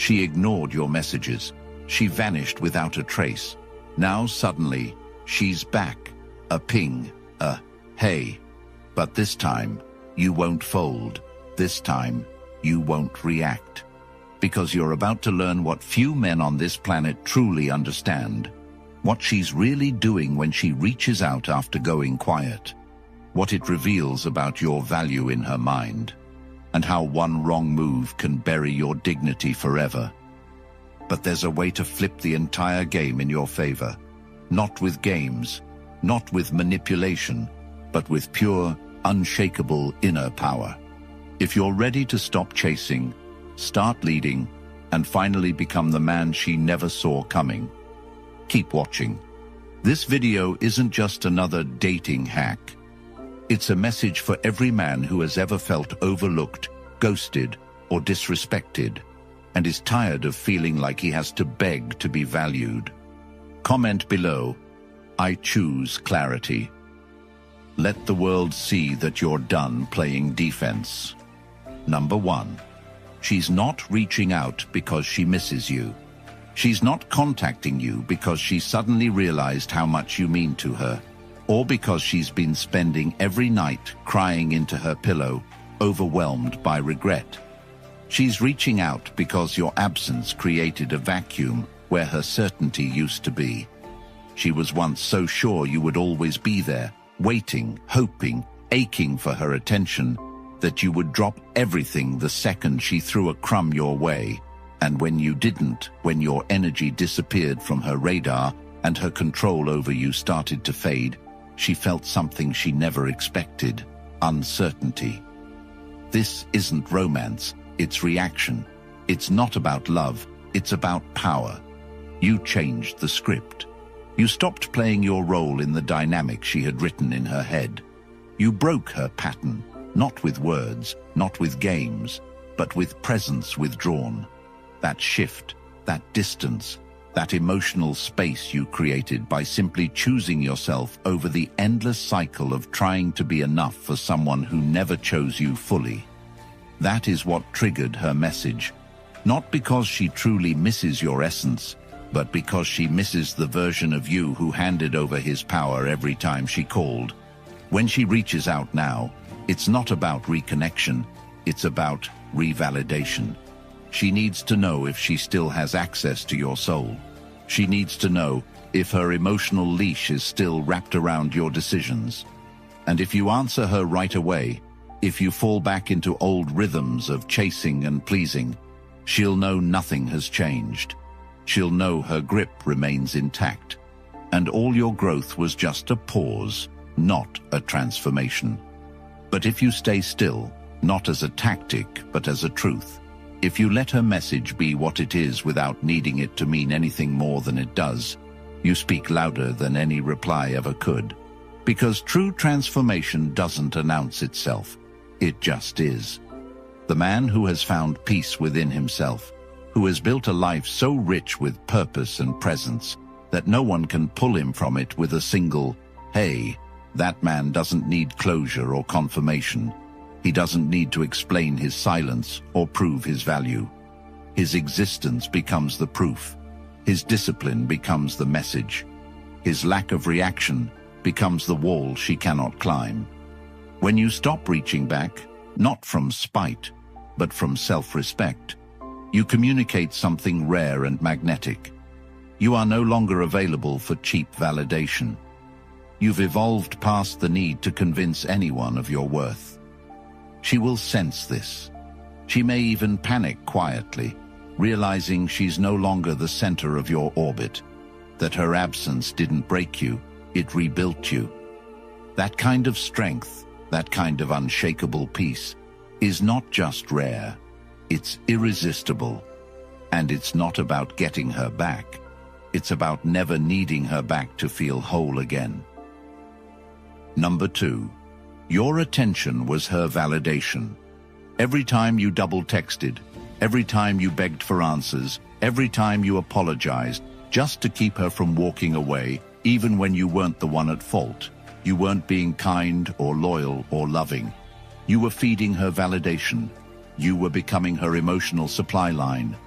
She ignored your messages. She vanished without a trace. Now suddenly, she's back. A ping, a hey. But this time, you won't fold. This time, you won't react. Because you're about to learn what few men on this planet truly understand. What she's really doing when she reaches out after going quiet. What it reveals about your value in her mind. And how one wrong move can bury your dignity forever. But there's a way to flip the entire game in your favor. Not with games, not with manipulation, but with pure, unshakable inner power. If you're ready to stop chasing, start leading, and finally become the man she never saw coming, keep watching. This video isn't just another dating hack. It's a message for every man who has ever felt overlooked, ghosted, or disrespected, and is tired of feeling like he has to beg to be valued. Comment below, I choose clarity. Let the world see that you're done playing defense. Number 1. She's not reaching out because she misses you. She's not contacting you because she suddenly realized how much you mean to her, or because she's been spending every night crying into her pillow, overwhelmed by regret. She's reaching out because your absence created a vacuum where her certainty used to be. She was once so sure you would always be there, waiting, hoping, aching for her attention, that you would drop everything the second she threw a crumb your way. And when you didn't, when your energy disappeared from her radar and her control over you started to fade, she felt something she never expected: uncertainty. This isn't romance, it's reaction. It's not about love, it's about power. You changed the script. You stopped playing your role in the dynamic she had written in her head. You broke her pattern, not with words, not with games, but with presence withdrawn. That shift, that distance, that emotional space you created by simply choosing yourself over the endless cycle of trying to be enough for someone who never chose you fully. That is what triggered her message, not because she truly misses your essence, but because she misses the version of you who handed over his power every time she called. When she reaches out now, it's not about reconnection, it's about revalidation. She needs to know if she still has access to your soul. She needs to know if her emotional leash is still wrapped around your decisions. And if you answer her right away, if you fall back into old rhythms of chasing and pleasing, she'll know nothing has changed. She'll know her grip remains intact. And all your growth was just a pause, not a transformation. But if you stay still, not as a tactic, but as a truth, if you let her message be what it is without needing it to mean anything more than it does, you speak louder than any reply ever could. Because true transformation doesn't announce itself, it just is. The man who has found peace within himself, who has built a life so rich with purpose and presence that no one can pull him from it with a single, hey, that man doesn't need closure or confirmation. He doesn't need to explain his silence or prove his value. His existence becomes the proof. His discipline becomes the message. His lack of reaction becomes the wall she cannot climb. When you stop reaching back, not from spite, but from self-respect, you communicate something rare and magnetic. You are no longer available for cheap validation. You've evolved past the need to convince anyone of your worth. She will sense this. She may even panic quietly, realizing she's no longer the center of your orbit, that her absence didn't break you, it rebuilt you. That kind of strength, that kind of unshakable peace, is not just rare, it's irresistible. And it's not about getting her back, it's about never needing her back to feel whole again. Number 2. Your attention was her validation. Every time you double-texted, every time you begged for answers, every time you apologized, just to keep her from walking away, even when you weren't the one at fault. You weren't being kind or loyal or loving. You were feeding her validation. You were becoming her emotional supply line.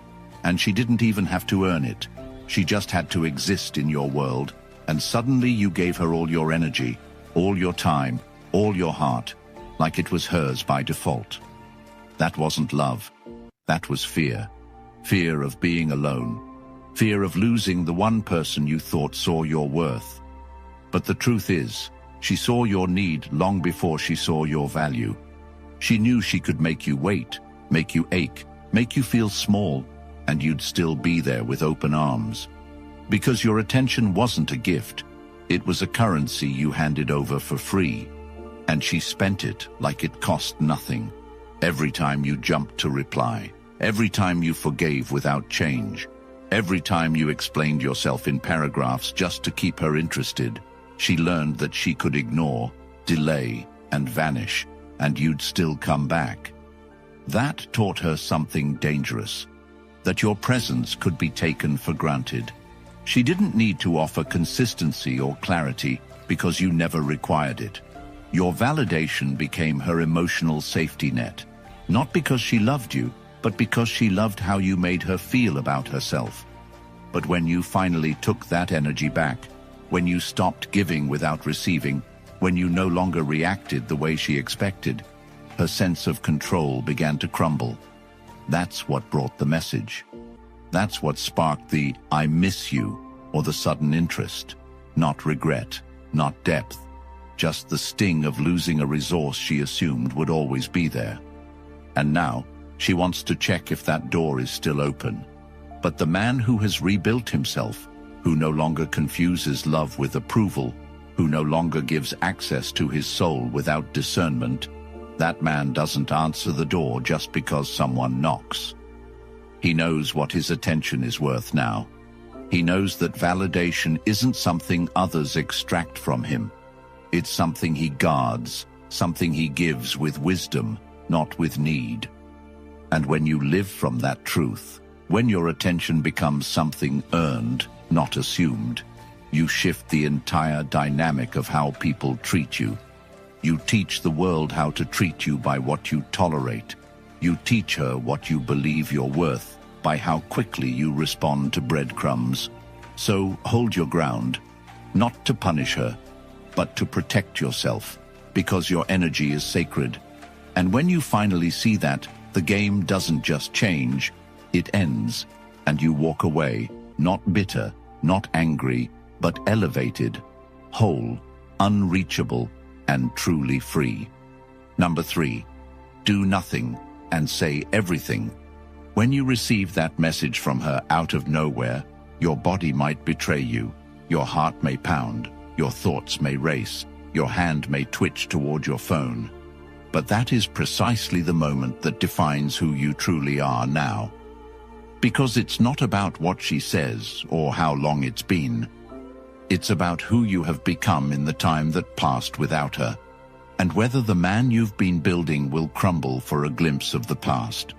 And she didn't even have to earn it. She just had to exist in your world, and suddenly you gave her all your energy, all your time, all your heart, like it was hers by default. That wasn't love. That was fear. Fear of being alone. Fear of losing the one person you thought saw your worth. But the truth is, she saw your need long before she saw your value. She knew she could make you wait, make you ache, make you feel small, and you'd still be there with open arms. Because your attention wasn't a gift, it was a currency you handed over for free. And she spent it like it cost nothing. Every time you jumped to reply, every time you forgave without change, every time you explained yourself in paragraphs just to keep her interested, she learned that she could ignore, delay, and vanish, and you'd still come back. That taught her something dangerous, that your presence could be taken for granted. She didn't need to offer consistency or clarity because you never required it. Your validation became her emotional safety net, not because she loved you, but because she loved how you made her feel about herself. But when you finally took that energy back, when you stopped giving without receiving, when you no longer reacted the way she expected, her sense of control began to crumble. That's what brought the message. That's what sparked the "I miss you" or the sudden interest. Not regret, not depth, just the sting of losing a resource she assumed would always be there. And now, she wants to check if that door is still open. But the man who has rebuilt himself, who no longer confuses love with approval, who no longer gives access to his soul without discernment, that man doesn't answer the door just because someone knocks. He knows what his attention is worth now. He knows that validation isn't something others extract from him. It's something he guards, something he gives with wisdom, not with need. And when you live from that truth, when your attention becomes something earned, not assumed, you shift the entire dynamic of how people treat you. You teach the world how to treat you by what you tolerate. You teach her what you believe you're worth by how quickly you respond to breadcrumbs. So hold your ground, not to punish her, but to protect yourself, because your energy is sacred. And when you finally see that, the game doesn't just change, it ends, and you walk away, not bitter, not angry, but elevated, whole, unreachable, and truly free. Number 3, do nothing and say everything. When you receive that message from her out of nowhere, your body might betray you, your heart may pound, your thoughts may race, your hand may twitch toward your phone. But that is precisely the moment that defines who you truly are now. Because it's not about what she says or how long it's been. It's about who you have become in the time that passed without her, and whether the man you've been building will crumble for a glimpse of the past.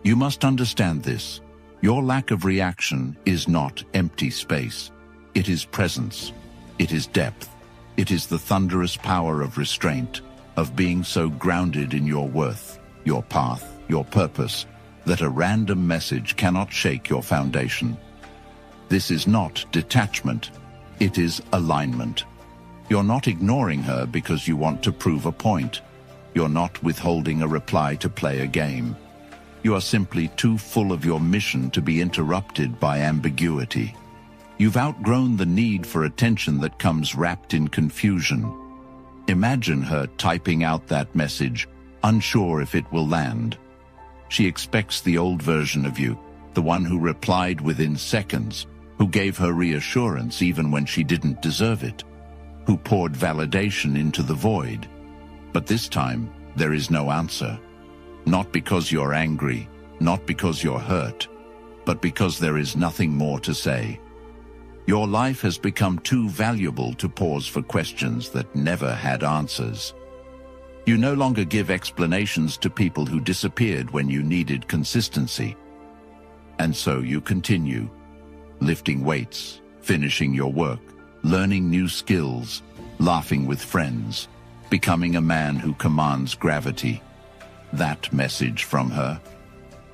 You must understand this. Your lack of reaction is not empty space. It is presence. It is depth. It is the thunderous power of restraint, of being so grounded in your worth, your path, your purpose, that a random message cannot shake your foundation. This is not detachment. It is alignment. You're not ignoring her because you want to prove a point. You're not withholding a reply to play a game. You are simply too full of your mission to be interrupted by ambiguity. You've outgrown the need for attention that comes wrapped in confusion. Imagine her typing out that message, unsure if it will land. She expects the old version of you, the one who replied within seconds, who gave her reassurance even when she didn't deserve it, who poured validation into the void. But this time, there is no answer. Not because you're angry, not because you're hurt, but because there is nothing more to say. Your life has become too valuable to pause for questions that never had answers. You no longer give explanations to people who disappeared when you needed consistency. And so you continue, lifting weights, finishing your work, learning new skills, laughing with friends, becoming a man who commands gravity. That message from her,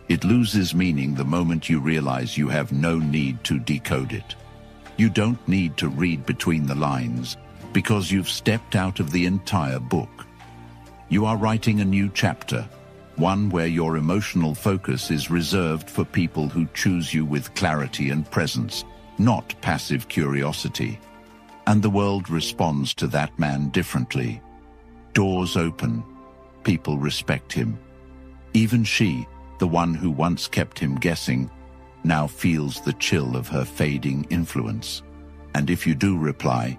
It loses meaning the moment you realize you have no need to decode it. You don't need to read between the lines because you've stepped out of the entire book. You are writing a new chapter, one where your emotional focus is reserved for people who choose you with clarity and presence, not passive curiosity. And the world responds to that man differently. Doors open. People respect him. Even she, the one who once kept him guessing, now feels the chill of her fading influence. And if you do reply,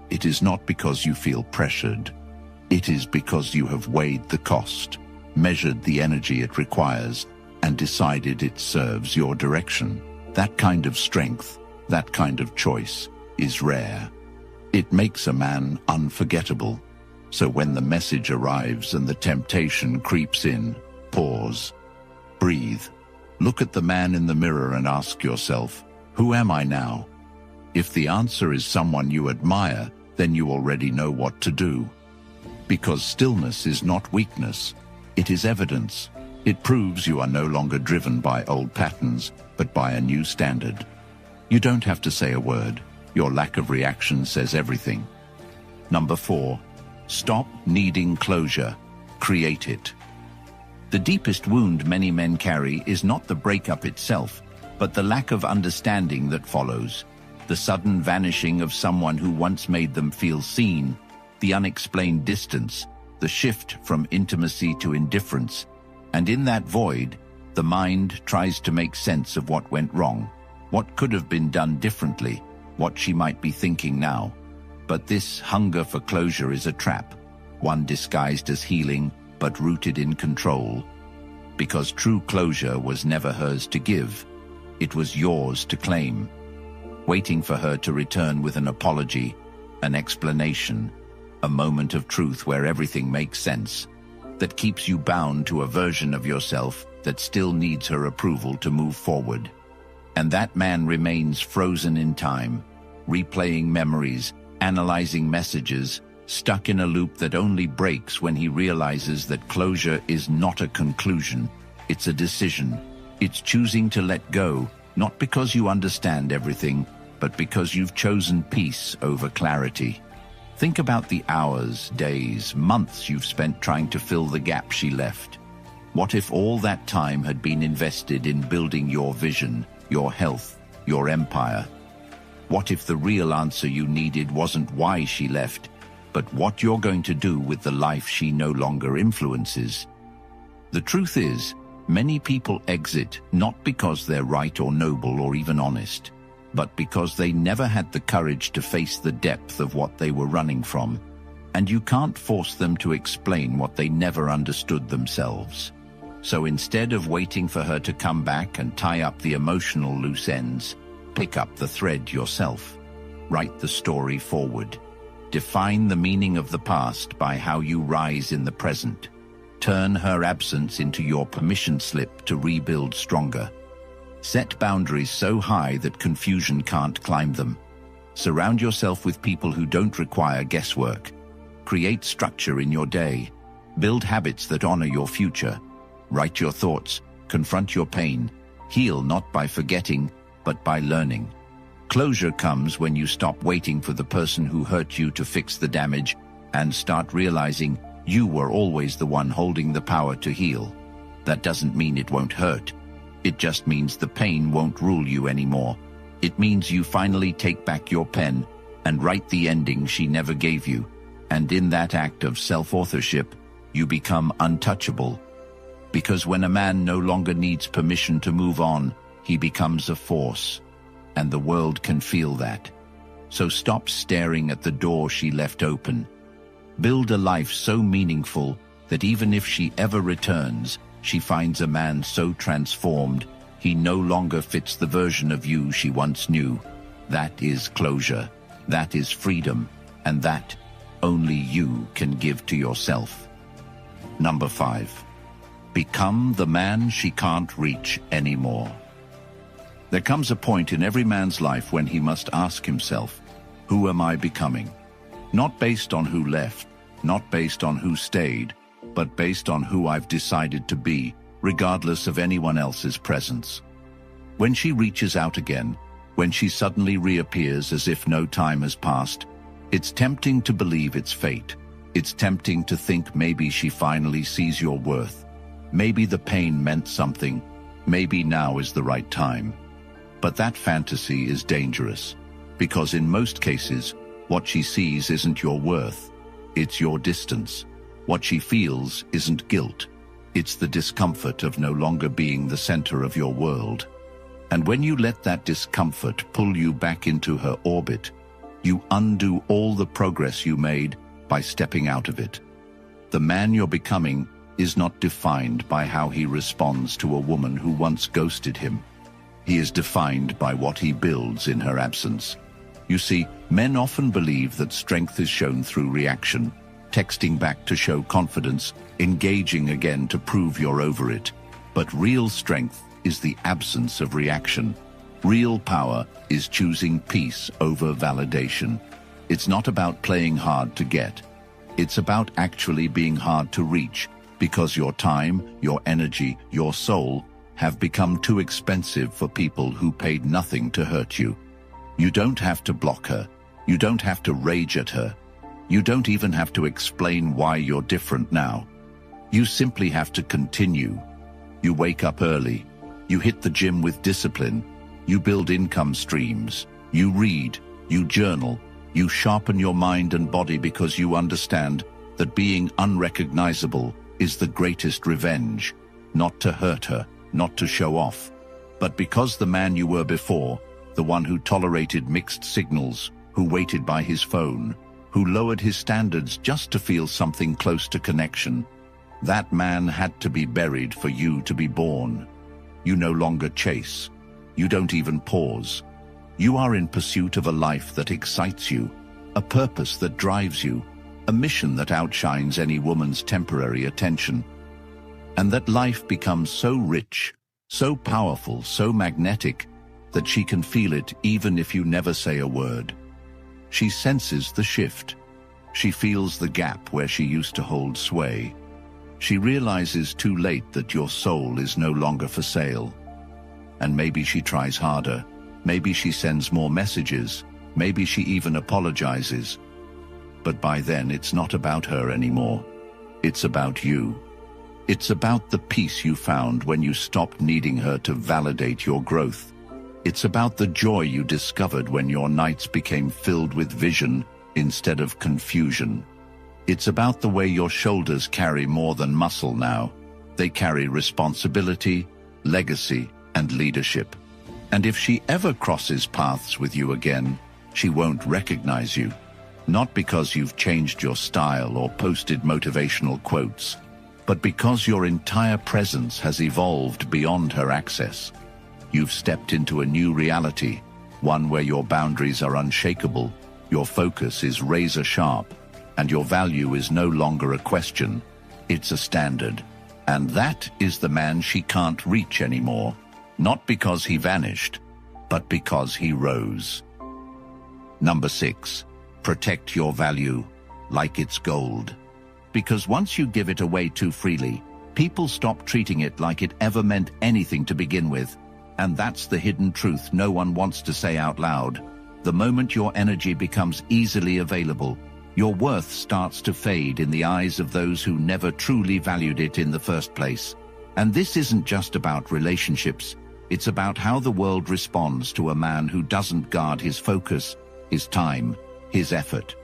it is not because you feel pressured. It is because you have weighed the cost, measured the energy it requires, and decided it serves your direction. That kind of strength, that kind of choice, is rare. It makes a man unforgettable. So when the message arrives and the temptation creeps in, pause, breathe, look at the man in the mirror and ask yourself, who am I now? If the answer is someone you admire, then you already know what to do. Because stillness is not weakness, it is evidence. It proves you are no longer driven by old patterns, but by a new standard. You don't have to say a word. Your lack of reaction says everything. Number 4, stop needing closure. Create it. The deepest wound many men carry is not the breakup itself, but the lack of understanding that follows. The sudden vanishing of someone who once made them feel seen, the unexplained distance, the shift from intimacy to indifference. And in that void, the mind tries to make sense of what went wrong, what could have been done differently, what she might be thinking now. But this hunger for closure is a trap, one disguised as healing, but rooted in control. Because true closure was never hers to give, it was yours to claim. Waiting for her to return with an apology, an explanation, a moment of truth where everything makes sense, that keeps you bound to a version of yourself that still needs her approval to move forward. And that man remains frozen in time, replaying memories, analyzing messages, stuck in a loop that only breaks when he realizes that closure is not a conclusion, it's a decision. It's choosing to let go, not because you understand everything, but because you've chosen peace over clarity. Think about the hours, days, months you've spent trying to fill the gap she left. What if all that time had been invested in building your vision, your health, your empire? What if the real answer you needed wasn't why she left, but what you're going to do with the life she no longer influences? The truth is, many people exit not because they're right or noble or even honest, but because they never had the courage to face the depth of what they were running from. And you can't force them to explain what they never understood themselves. So instead of waiting for her to come back and tie up the emotional loose ends, pick up the thread yourself. Write the story forward. Define the meaning of the past by how you rise in the present. Turn her absence into your permission slip to rebuild stronger. Set boundaries so high that confusion can't climb them. Surround yourself with people who don't require guesswork. Create structure in your day. Build habits that honor your future. Write your thoughts. Confront your pain. Heal not by forgetting, but by learning. Closure comes when you stop waiting for the person who hurt you to fix the damage and start realizing you were always the one holding the power to heal. That doesn't mean it won't hurt. It just means the pain won't rule you anymore. It means you finally take back your pen and write the ending she never gave you. And in that act of self-authorship, you become untouchable. Because when a man no longer needs permission to move on, he becomes a force. And the world can feel that. So stop staring at the door she left open. Build a life so meaningful that even if she ever returns, she finds a man so transformed, he no longer fits the version of you she once knew. That is closure. That is freedom. And that only you can give to yourself. Number 5. Become the man she can't reach anymore. There comes a point in every man's life when he must ask himself, who am I becoming? Not based on who left, not based on who stayed, but based on who I've decided to be regardless of anyone else's presence. When she reaches out again, when she suddenly reappears as if no time has passed, it's tempting to believe it's fate. It's tempting to think maybe she finally sees your worth. Maybe the pain meant something. Maybe now is the right time. But that fantasy is dangerous, because in most cases, what she sees isn't your worth. It's your distance. What she feels isn't guilt. It's the discomfort of no longer being the center of your world. And when you let that discomfort pull you back into her orbit, you undo all the progress you made by stepping out of it. The man you're becoming is not defined by how he responds to a woman who once ghosted him. He is defined by what he builds in her absence. You see, men often believe that strength is shown through reaction, texting back to show confidence, engaging again to prove you're over it. But real strength is the absence of reaction. Real power is choosing peace over validation. It's not about playing hard to get. It's about actually being hard to reach, because your time, your energy, your soul have become too expensive for people who paid nothing to hurt you. You don't have to block her. You don't have to rage at her. You don't even have to explain why you're different now. You simply have to continue. You wake up early. You hit the gym with discipline. You build income streams. You read. You journal. You sharpen your mind and body because you understand that being unrecognizable is the greatest revenge. Not to hurt her, not to show off, but because the man you were before, the one who tolerated mixed signals, who waited by his phone, who lowered his standards just to feel something close to connection, that man had to be buried for you to be born. You no longer chase. You don't even pause. You are in pursuit of a life that excites you, a purpose that drives you, a mission that outshines any woman's temporary attention. And that life becomes so rich, so powerful, so magnetic, that she can feel it even if you never say a word. She senses the shift. She feels the gap where she used to hold sway. She realizes too late that your soul is no longer for sale. And maybe she tries harder. Maybe she sends more messages. Maybe she even apologizes. But by then it's not about her anymore. It's about you. It's about the peace you found when you stopped needing her to validate your growth. It's about the joy you discovered when your nights became filled with vision instead of confusion. It's about the way your shoulders carry more than muscle now. They carry responsibility, legacy, and leadership. And if she ever crosses paths with you again, she won't recognize you. Not because you've changed your style or posted motivational quotes, but because your entire presence has evolved beyond her access. You've stepped into a new reality, one where your boundaries are unshakable, your focus is razor sharp, and your value is no longer a question, it's a standard. And that is the man she can't reach anymore, not because he vanished, but because he rose. Number 6, protect your value like it's gold. Because once you give it away too freely, people stop treating it like it ever meant anything to begin with. And that's the hidden truth no one wants to say out loud. The moment your energy becomes easily available, your worth starts to fade in the eyes of those who never truly valued it in the first place. And this isn't just about relationships. It's about how the world responds to a man who doesn't guard his focus, his time, his effort.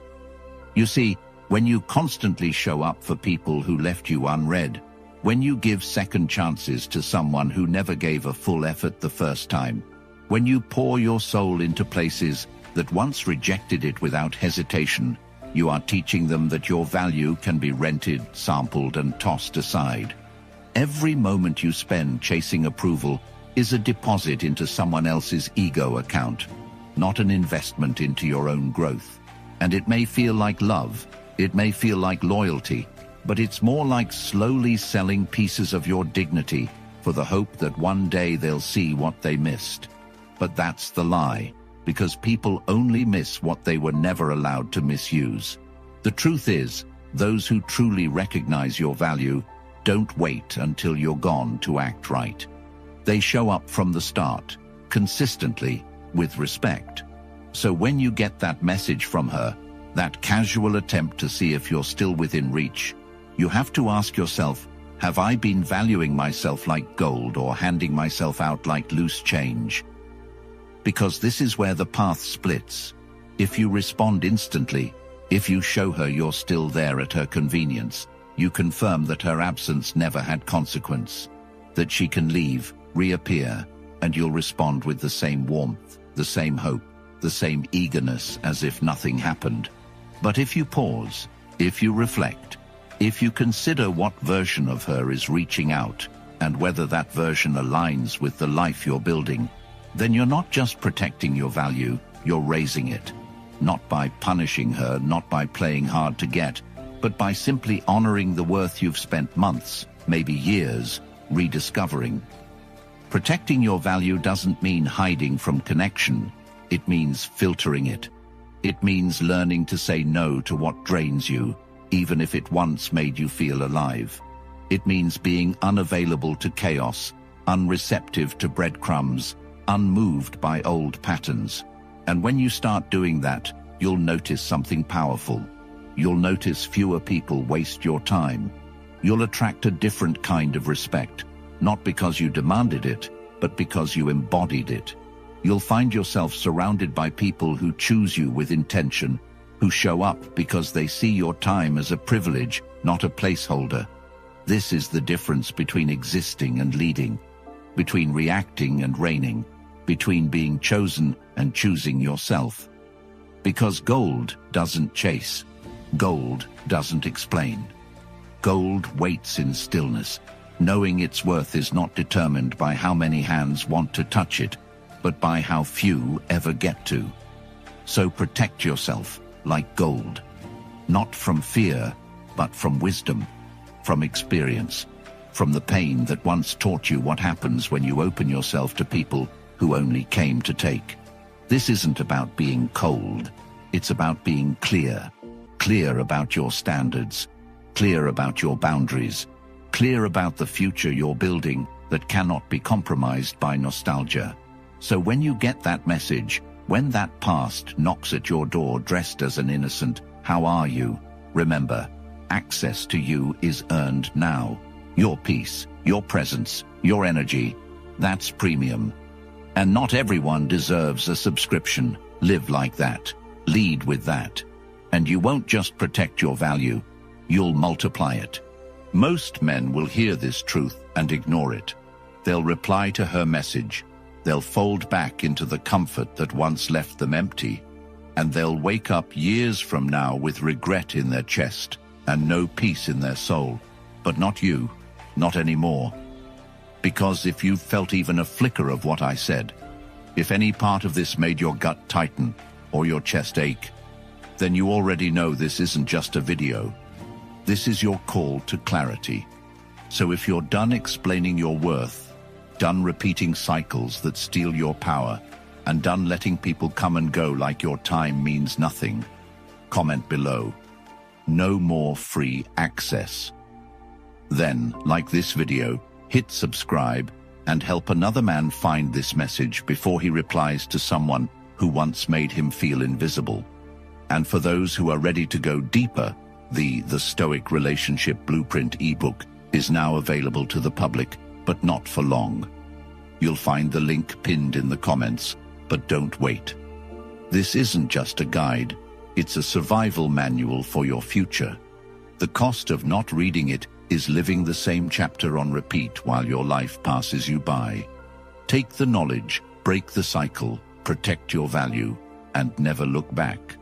You see, when you constantly show up for people who left you unread, when you give second chances to someone who never gave a full effort the first time, when you pour your soul into places that once rejected it without hesitation, you are teaching them that your value can be rented, sampled, and tossed aside. Every moment you spend chasing approval is a deposit into someone else's ego account, not an investment into your own growth. And it may feel like love, it may feel like loyalty, but it's more like slowly selling pieces of your dignity for the hope that one day they'll see what they missed. But that's the lie, because people only miss what they were never allowed to misuse. The truth is, those who truly recognize your value don't wait until you're gone to act right. They show up from the start, consistently, with respect. So when you get that message from her, that casual attempt to see if you're still within reach, you have to ask yourself, have I been valuing myself like gold or handing myself out like loose change? Because this is where the path splits. If you respond instantly, if you show her you're still there at her convenience, you confirm that her absence never had consequence, that she can leave, reappear, and you'll respond with the same warmth, the same hope, the same eagerness as if nothing happened. But if you pause, if you reflect, if you consider what version of her is reaching out, and whether that version aligns with the life you're building, then you're not just protecting your value, you're raising it. Not by punishing her, not by playing hard to get, but by simply honoring the worth you've spent months, maybe years, rediscovering. Protecting your value doesn't mean hiding from connection. It means filtering it. It means learning to say no to what drains you, even if it once made you feel alive. It means being unavailable to chaos, unreceptive to breadcrumbs, unmoved by old patterns. And when you start doing that, you'll notice something powerful. You'll notice fewer people waste your time. You'll attract a different kind of respect, not because you demanded it, but because you embodied it. You'll find yourself surrounded by people who choose you with intention, who show up because they see your time as a privilege, not a placeholder. This is the difference between existing and leading, between reacting and reigning, between being chosen and choosing yourself. Because gold doesn't chase. Gold doesn't explain. Gold waits in stillness, knowing its worth is not determined by how many hands want to touch it, but by how few ever get to. So protect yourself like gold, not from fear, but from wisdom, from experience, from the pain that once taught you what happens when you open yourself to people who only came to take. This isn't about being cold. It's about being clear. Clear about your standards, clear about your boundaries, clear about the future you're building that cannot be compromised by nostalgia. So when you get that message, when that past knocks at your door dressed as an innocent, "How are you?" remember, access to you is earned now. Your peace, your presence, your energy, that's premium. And not everyone deserves a subscription. Live like that. Lead with that. And you won't just protect your value, you'll multiply it. Most men will hear this truth and ignore it. They'll reply to her message. They'll fold back into the comfort that once left them empty. And they'll wake up years from now with regret in their chest and no peace in their soul. But not you, not anymore. Because if you've felt even a flicker of what I said, if any part of this made your gut tighten or your chest ache, then you already know this isn't just a video. This is your call to clarity. So if you're done explaining your worth, done repeating cycles that steal your power, and done letting people come and go like your time means nothing, comment below. No more free access. Then, like this video, hit subscribe and help another man find this message before he replies to someone who once made him feel invisible. And for those who are ready to go deeper, the Stoic Relationship Blueprint ebook is now available to the public, but not for long. You'll find the link pinned in the comments, but don't wait. This isn't just a guide, it's a survival manual for your future. The cost of not reading it is living the same chapter on repeat while your life passes you by. Take the knowledge, break the cycle, protect your value, and never look back.